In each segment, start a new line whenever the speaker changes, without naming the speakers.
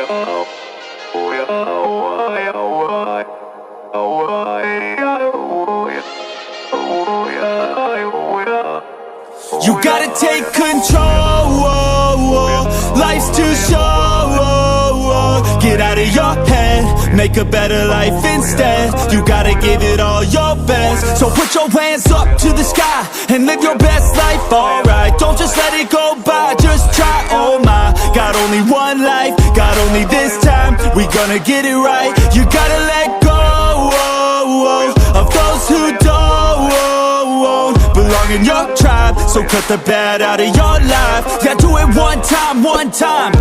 You gotta take control, life's too short. Get out of your head, make a better life instead. You gotta give it all your best. So put your hands up to the sky and live your best life, alright. Don't just let it go by, just try, oh my. Got only one life, got only this time. We gonna get it right. You gotta let go of those who don't belong in your tribe. So cut the bad out of your life. Yeah, do it one time, one time.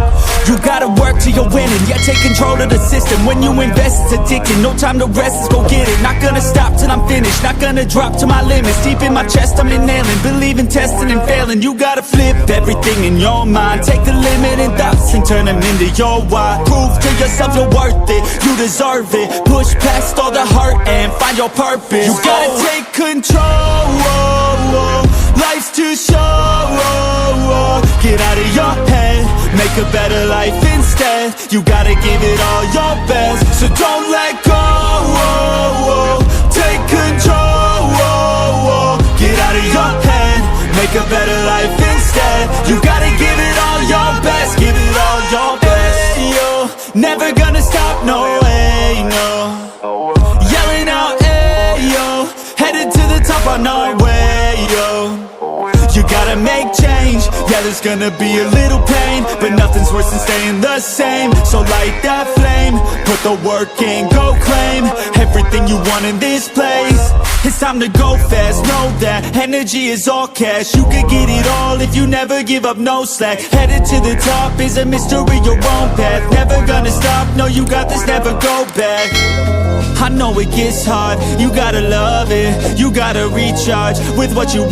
You gotta work till you're winning. Yeah, take control of the system. When you invest, it's addicting. No time to rest, let's go get it. Not gonna stop till I'm finished. Not gonna drop to my limits. Deep in my chest, I'm inhaling. Believe in testing and failing. You gotta flip everything in your mind. Take the limiting thoughts and turn them into your why. Prove to yourself you're worth it. You deserve it. Push past all the hurt and find your purpose. You gotta take control. Life's too short. Get out of your head, make a better life instead. You gotta give it all your best, so don't let go. Take control. Get out of your head, make a better life instead. You gotta give it all your best, give it all your best. Hey, yo, never gonna stop, no way, no. Yelling out, hey, yo, headed to the top on our way, yo. You gotta make change, yeah there's gonna be a little pain, but nothing's worse than staying the same. So light that flame, put the work in, go claim everything you want in this place. It's time to go fast, know that energy is all cash. You could get it all if you never give up, no slack. Headed to the top is a mystery, your own path. Never gonna stop, no you got this, never go back. I know it gets hard, you gotta love it. You gotta recharge with what you